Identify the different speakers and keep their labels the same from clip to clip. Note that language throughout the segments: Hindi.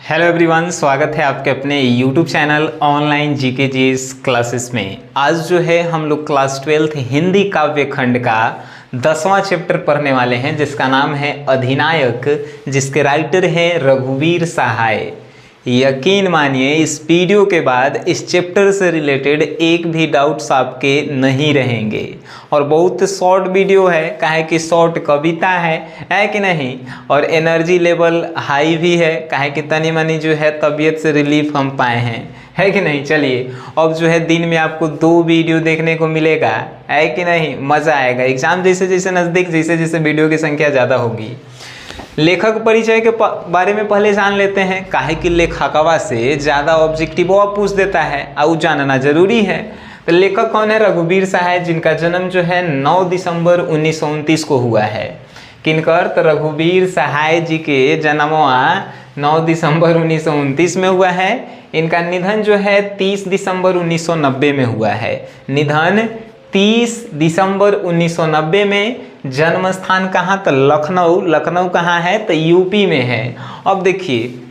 Speaker 1: हेलो एवरीवन, स्वागत है आपके अपने YouTube channel online GK GS classes में। आज जो है हम लोग क्लास 12th हिंदी काव्य खंड का 10वां चैप्टर पढ़ने वाले हैं, जिसका नाम है अधिनायक, जिसके राइटर हैं रघुवीर सहाय। यकीन मानिए इस वीडियो के बाद इस चैप्टर से रिलेटेड एक भी डाउट्स आपके नहीं रहेंगे और बहुत शॉर्ट वीडियो है, काहे कि शॉर्ट कविता है कि नहीं, और एनर्जी लेवल हाई भी है, काहे कि तनी मनी जो है तबीयत से रिलीफ हम पाए हैं, है कि नहीं। चलिए अब जो है दिन में आपको 2 वीडियो देखने को मिलेगा, है कि नहीं, मज़ा आएगा। एग्जाम जैसे जैसे नज़दीक, जैसे जैसे वीडियो की संख्या ज़्यादा होगी। लेखक परिचय के बारे में पहले जान लेते हैं, काहे कि लेखकवा से ज़्यादा ऑब्जेक्टिव पूछ देता है और जानना जरूरी है। तो लेखक कौन है? रघुवीर सहाय, जिनका जन्म जो है 9 दिसंबर 1929 को हुआ है। किनकर? तो रघुवीर सहाय जी के जन्मवा 9 दिसंबर 1929 में हुआ है। इनका निधन जो है 30 दिसंबर 1990 में हुआ है। निधन 30 दिसंबर 1990 में। जन्म स्थान कहाँ? तो लखनऊ। लखनऊ कहाँ है? तो यूपी में है। अब देखिए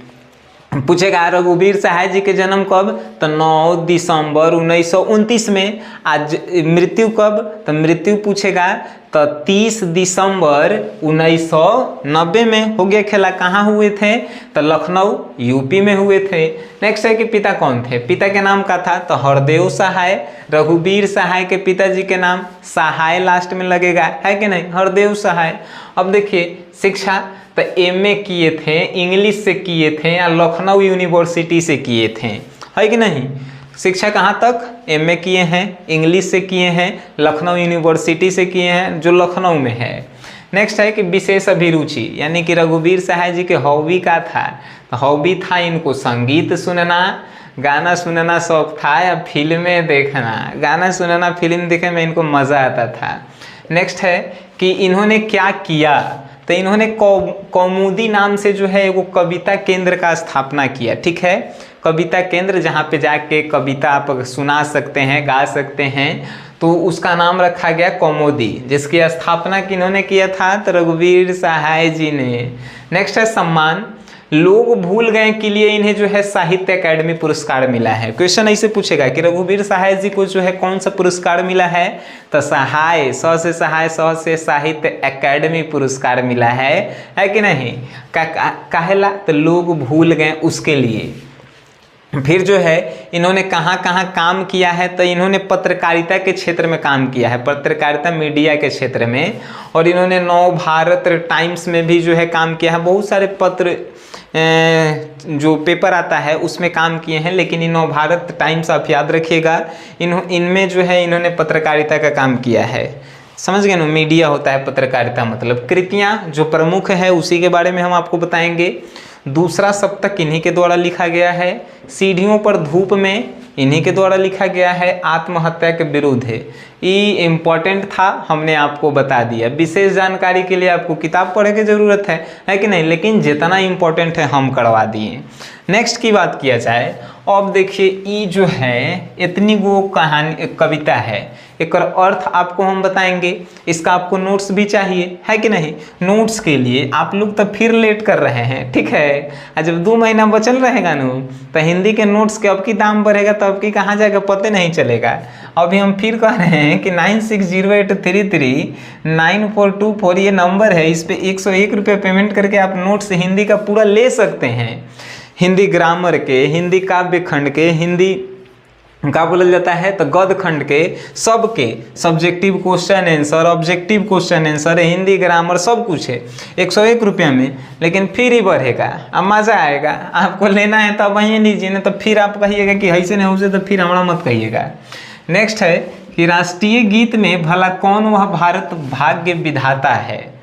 Speaker 1: पूछेगा रघुवीर सहाय जी के जन्म कब? तो 9 दिसंबर 1929 में। आज मृत्यु कब? तो मृत्यु पूछेगा तो 30 दिसंबर 1990 में। हो गया खेला। कहाँ हुए थे? तो लखनऊ यूपी में हुए थे। नेक्स्ट है कि पिता कौन थे? पिता के नाम का था तो हरदेव सहाय। रघुवीर सहाय के पिताजी के नाम सहाय लास्ट में लगेगा, है कि नहीं, हरदेव सहाय। अब देखिए शिक्षा तो एमए किए थे, इंग्लिश से किए थे या लखनऊ यूनिवर्सिटी से किए थे, है कि नहीं। शिक्षा कहाँ तक? एमए किए हैं, इंग्लिश से किए हैं, लखनऊ यूनिवर्सिटी से किए हैं, जो लखनऊ में है। नेक्स्ट है कि विशेष अभिरुचि, यानी कि रघुवीर सहाय जी के हॉबी का था, तो हॉबी था इनको संगीत सुनना, गाना सुनना शौक था, या फिल्में देखना। गाना सुनना, फिल्म देखने में इनको मज़ा आता था। नेक्स्ट है कि इन्होंने क्या किया? तो इन्होंने कौमुदी नाम से जो है वो कविता केंद्र का स्थापना किया, ठीक है। कविता केंद्र, जहाँ पे जाके कविता आप सुना सकते हैं, गा सकते हैं, तो उसका नाम रखा गया कौमुदी, जिसकी स्थापना किन्होंने किया था? तो रघुवीर सहाय जी ने। नेक्स्ट है सम्मान। लोग भूल गए के लिए इन्हें जो है साहित्य अकादमी पुरस्कार मिला है। क्वेश्चन ऐसे पूछेगा कि रघुवीर सहाय जी को जो है कौन सा पुरस्कार मिला है? तो सहाय, स से सहाय, स से साहित्य अकादमी पुरस्कार मिला है कि नहीं। काहेला? तो लोग भूल गए उसके लिए। फिर जो है इन्होंने कहाँ कहाँ काम किया है? तो इन्होंने पत्रकारिता के क्षेत्र में काम किया है, पत्रकारिता मीडिया के क्षेत्र में। और इन्होंने नव भारत टाइम्स में भी जो है काम किया है। बहुत सारे पत्र जो पेपर आता है उसमें काम किए हैं, लेकिन इन नव भारत टाइम्स आप याद रखिएगा, इनमें जो है इन्होंने पत्रकारिता का काम किया है। समझ गए ना, मीडिया होता है पत्रकारिता मतलब। कृतियाँ जो प्रमुख है उसी के बारे में हम आपको बताएंगे। दूसरा सप्तक इन्हीं के द्वारा लिखा गया है। सीढ़ियों पर धूप में इन्हीं के द्वारा लिखा गया है। आत्महत्या के विरुद्ध है, ये इम्पोर्टेंट था, हमने आपको बता दिया। विशेष जानकारी के लिए आपको किताब पढ़ने की ज़रूरत है कि नहीं, लेकिन जितना इम्पोर्टेंट है हम करवा दिए। नेक्स्ट की बात किया जाए, अब देखिए ये जो है इतनी वो कहानी कविता है, एक अर्थ आपको हम बताएंगे। इसका आपको नोट्स भी चाहिए, है कि नहीं। नोट्स के लिए आप लोग तो फिर लेट कर रहे हैं, ठीक है। जब 2 महीना बचल रहेगा ना, तो हिंदी के नोट्स के अब की दाम बढ़ेगा, तो अब की कहाँ जाएगा पता नहीं चलेगा। अभी हम फिर कह रहे हैं कि 9608339424 ये नंबर है, इस पर 101 रुपये पेमेंट करके आप नोट्स हिंदी का पूरा ले सकते हैं। हिंदी ग्रामर के, हिंदी काव्य खंड के, हिंदी का बोला जाता है तो गद्य खंड के, सबके subjective question answer, objective question answer, Hindi grammar सब कुछ है 101 रुपये में। लेकिन फिर ही बढ़ेगा, अब मज़ा आएगा। आपको लेना है तो वहीं लीजिए, ना तो फिर आप कहिएगा कि ऐसे नहीं हो, तो फिर हमारा मत कहिएगा। नेक्स्ट है कि राष्ट्रीय गीत में भला कौन वह भारत भाग्य विधाता है।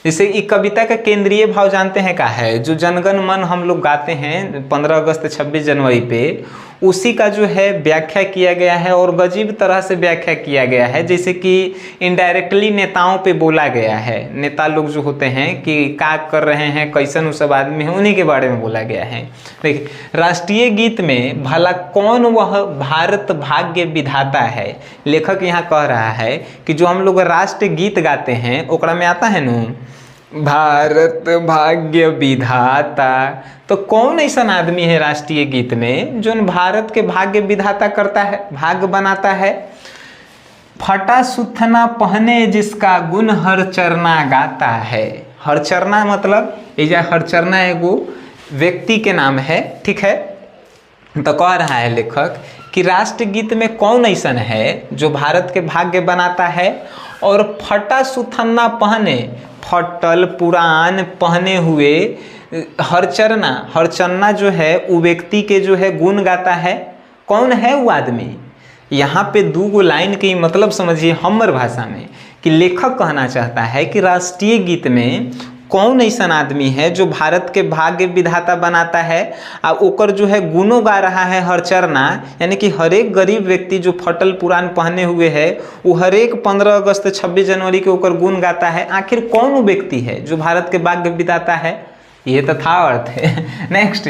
Speaker 1: जैसे ये कविता का केंद्रीय भाव जानते हैं क्या है? जो जनगण मन हम लोग गाते हैं 15 अगस्त 26 जनवरी पे, उसी का जो है व्याख्या किया गया है, और गजीब तरह से व्याख्या किया गया है। जैसे कि इनडायरेक्टली नेताओं पे बोला गया है, नेता लोग जो होते हैं कि क्या कर रहे हैं, कैसन वो सब आदमी है, उन्हीं के बारे में बोला गया है। देखिए राष्ट्रीय गीत में भला कौन वह भारत भाग्य विधाता है। लेखक यहाँ कह रहा है कि जो हम लोग राष्ट्र गीत गाते हैं ओकरा में आता है न भारत भाग्य विधाता। तो कौन ऐसा आदमी है राष्ट्रीय गीत में जो भारत के भाग्य विधाता करता है, भाग्य बनाता है? फटा सुथना पहने जिसका गुण हर चरना गाता है। हर चरना मतलब हर चरना एगो व्यक्ति के नाम है, ठीक है। तो कह रहा है लेखक कि राष्ट्रगीत में कौन ऐसा है जो भारत के भाग्य बनाता है और फटा सुथना पहने, फटल पुरान पहने हुए हरचरना जो है वो व्यक्ति के जो है गुण गाता है। कौन है वो आदमी? यहाँ पे दो लाइन के मतलब समझिए हमर भाषा में कि लेखक कहना चाहता है कि राष्ट्रीय गीत में कौन ऐसा आदमी है जो भारत के भाग्य विधाता बनाता है और ओकर जो है गुणों गा रहा है हरचरना, यानी कि हर एक गरीब व्यक्ति जो फटल पुरान पहने हुए है वो हर एक 15 अगस्त 26 जनवरी के ओकर गुण गाता है। आखिर कौन वो व्यक्ति है जो भारत के भाग्य विधाता है? ये तो था अर्थ है। नेक्स्ट,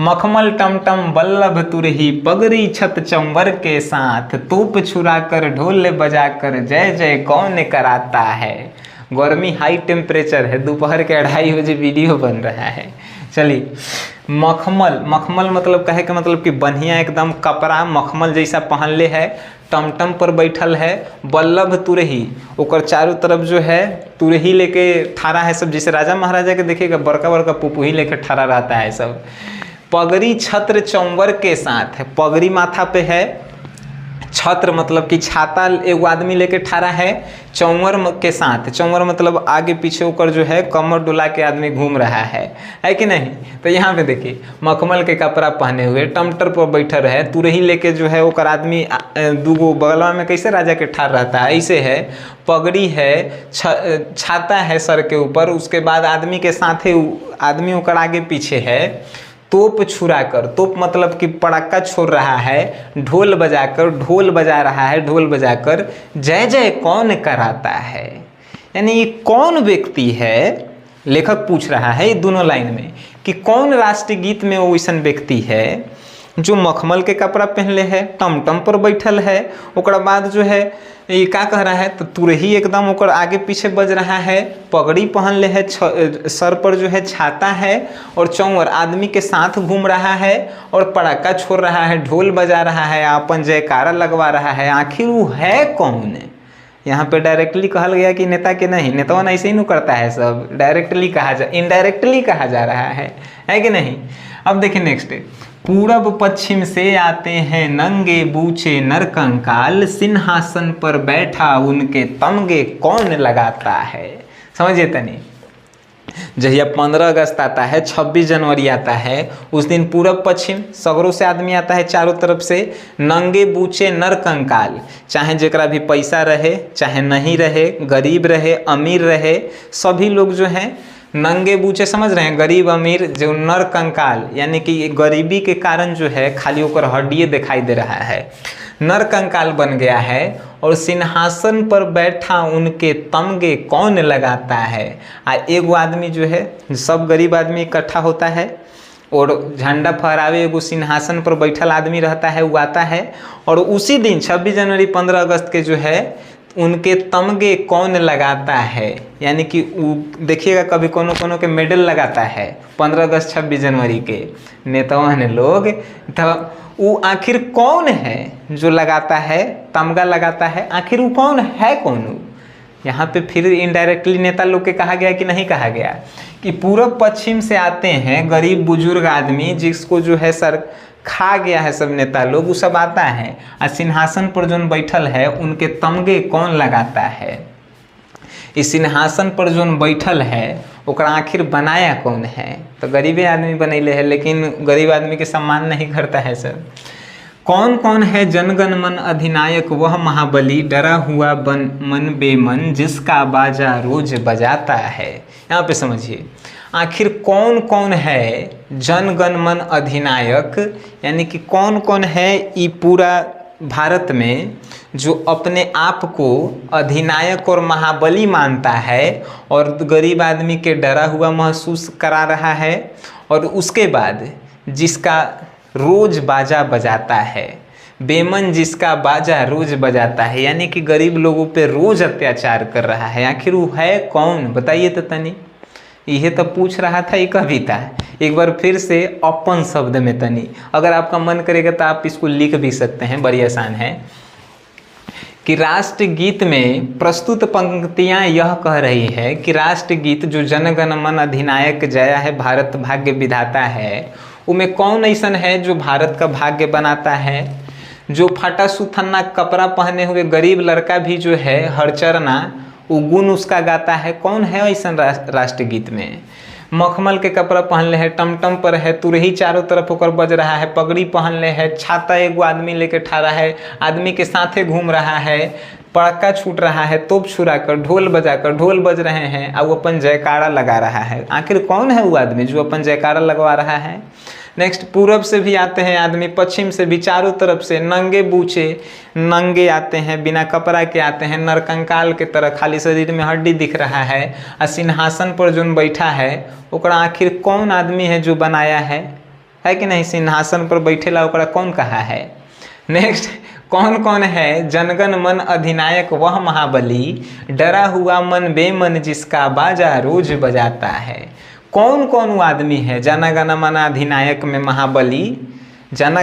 Speaker 1: मखमल टमटम बल्लभ तुरही पगड़ी छत चंबर के साथ तोप छुरा कर ढोल बजा कर जय जय कौन कराता है। गर्मी हाई टेम्परेचर है, दोपहर के 2:30 बजे वीडियो बन रहा है। चलिए, मखमल मतलब कहे के मतलब कि बढ़िया एकदम कपड़ा मखमल जैसा पहनले है, टमटम पर बैठल है, बल्लभ तुरही ओकर चारों तरफ जो है तुरही लेके ठाड़ा है सब, जैसे राजा महाराजा के देखिएगा बड़का बड़का पुपुही लेके ठाड़ा रहता है सब। पगड़ी छत्र चौंवर के साथ है, पगड़ी माथा पे है, छत्र मतलब कि छाता एगो आदमी लेके ठाड़ा है, चौंवर के साथ, चौंवर मतलब आगे पीछे ऊपर जो है कमर डुला के आदमी घूम रहा है कि नहीं। तो यहाँ पे देखिए मखमल के कपड़ा पहने हुए टमटर पर बैठल है, तुरही लेके जो है ओकर आदमी दूगो बगलवा में कैसे राजा के ठाड़ रहता है ऐसे है, पगड़ी है, छाता है सर के ऊपर, उसके बाद आदमी के साथ आदमी ओकर आगे पीछे है, तोप छुरा कर, तोप मतलब कि पड़ाका छोड़ रहा है, ढोल बजाकर ढोल बजा रहा है, ढोल बजाकर जय जय कौन कराता है। यानी ये कौन व्यक्ति है, लेखक पूछ रहा है ये दोनों लाइन में कि कौन राष्ट्रीय गीत में वो ऐसा व्यक्ति है जो मखमल के कपड़ा पहनले है, टमटम पर बैठल है, ओकरा बाद जो है ये क्या कह रहा है, तो तुरही एकदम ओकर आगे पीछे बज रहा है, पगड़ी पहन ले है, सर पर जो है छाता है और चौंवर आदमी के साथ घूम रहा है और पड़ाका छोड़ रहा है, ढोल बजा रहा है, अपन जयकारा लगवा रहा है। आखिर वो है कौन? यहाँ पे डायरेक्टली कहा गया कि नेता के नहीं, नेता ऐसे ही नहीं करता है, सब डायरेक्टली इनडायरेक्टली कहा जा रहा है कि नहीं। अब देखिए नेक्स्ट, पूरब पश्चिम से आते हैं नंगे बूचे नरकंकाल, सिंहासन पर बैठा उनके तमगे कौन लगाता है। समझिए तनी, जहिया 15 अगस्त आता है, 26 जनवरी आता है, उस दिन पूरब पश्चिम सगरों से आदमी आता है, चारों तरफ से नंगे बूचे नरकंकाल, चाहे जेकरा भी पैसा रहे चाहे नहीं रहे, गरीब रहे अमीर रहे, सभी लोग जो हैं नंगे बूचे, समझ रहे हैं, गरीब अमीर जो नर कंकाल, यानी कि गरीबी के कारण जो है खाली ओकर हड्डिये दिखाई दे रहा है, नर कंकाल बन गया है और सिंहासन पर बैठा उनके तमगे कौन लगाता है। एगो आदमी जो है, सब गरीब आदमी इकट्ठा होता है और झंडा फहरावे, एगो सिंहासन पर बैठल आदमी रहता है, वो आता है और उसी दिन 26 जनवरी 15 अगस्त के जो है उनके तमगे कौन लगाता है। यानी कि देखिएगा कभी कोनो कोनो के मेडल लगाता है 15 अगस्त 26 जनवरी के नेताओं ने लोग, तो वो आखिर कौन है जो लगाता है, तमगा लगाता है, आखिर वो कौन है कौन? यहाँ पे फिर इनडायरेक्टली नेता लोग के कहा गया कि नहीं कहा गया कि पूरब पश्चिम से आते हैं गरीब बुजुर्ग आदमी जिसको जो है सर खा गया है सब नेता लोग, वो सब आता है और सिंहासन पर जो बैठल है उनके तमगे कौन लगाता है। इस सिंहासन पर जो बैठल है ओकरा आखिर बनाया कौन है? तो गरीबे आदमी बनैले है, लेकिन गरीब आदमी के सम्मान नहीं करता है सर। कौन कौन है जनगण मन अधिनायक वह महाबली, डरा हुआ मन बेमन जिसका बाजा रोज बजाता है। यहाँ पे समझिए आखिर कौन कौन है जनगण मन अधिनायक, यानी कि कौन कौन है ये पूरा भारत में जो अपने आप को अधिनायक और महाबली मानता है और गरीब आदमी के डरा हुआ महसूस करा रहा है, और उसके बाद जिसका रोज बाजा बजाता है, बेमन जिसका बाजा रोज बजाता है, यानी कि गरीब लोगों पे रोज अत्याचार कर रहा है। आखिर वो है कौन? बताइए तो तनी। यह तो पूछ रहा था ये कविता। एक बार फिर से अपन शब्द में तनी, अगर आपका मन करेगा तो आप इसको लिख भी सकते हैं, बड़ी आसान है कि राष्ट्रगीत में प्रस्तुत पंक्तियां यह कह रही है कि राष्ट्रगीत जो जन गण मन अधिनायक जया है भारत भाग्य विधाता है, उनमें कौन ऐसा है जो भारत का भाग्य बनाता है। जो फटा सुथन्ना कपड़ा पहने हुए गरीब लड़का भी जो है हरचरना वो गुण उसका गाता है, कौन है ऐसा राष्ट्रगीत में। मखमल के कपड़ा पहन ले है, टमटम पर है, तुरही चारों तरफ होकर बज रहा है, पगड़ी पहन ले है, छाता एगो आदमी लेके ठाड़ा है, आदमी के साथे घूम रहा है, पड़का छूट रहा है, तोप छुराकर ढोल बजाकर ढोल बज रहे हैं और वो अपन जयकारा लगा रहा है। आखिर कौन है वो आदमी जो अपन जयकारा लगवा रहा है। नेक्स्ट, पूरब से भी आते हैं आदमी, पश्चिम से भी, चारों तरफ से नंगे बूचे नंगे आते हैं, बिना कपड़ा के आते हैं, नरकंकाल के तरह खाली शरीर में हड्डी दिख रहा है। और सिंहासन पर जो बैठा है ओकरा आखिर कौन आदमी है जो बनाया है कि नहीं। सिंहासन पर बैठेला ओकरा कौन कहा है। नेक्स्ट, कौन कौन है जनगण मन अधिनायक वह महाबली, डरा हुआ मन बेमन जिसका बाजा रोज बजाता है। कौन कौन वो आदमी है जन गण मन अधिनायक में महाबली। जन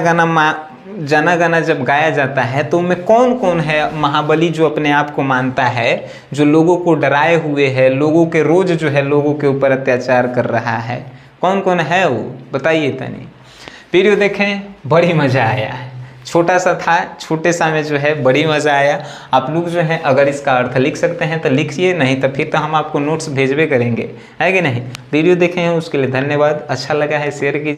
Speaker 1: गण जब गाया जाता है तो उनमें कौन कौन है महाबली जो अपने आप को मानता है, जो लोगों को डराए हुए है, लोगों के रोज जो है लोगों के ऊपर अत्याचार कर रहा है। कौन कौन है वो बताइए तनी। वीडियो देखें, बड़ी मज़ा आया है। छोटा सा था, छोटे सा में जो है बड़ी मज़ा आया। आप लोग जो है अगर इसका अर्थ लिख सकते हैं तो लिखिए, नहीं तो फिर तो हम आपको नोट्स भेजबे करेंगे, है कि नहीं। वीडियो देखे हैं उसके लिए धन्यवाद। अच्छा लगा है शेयर कीजिए।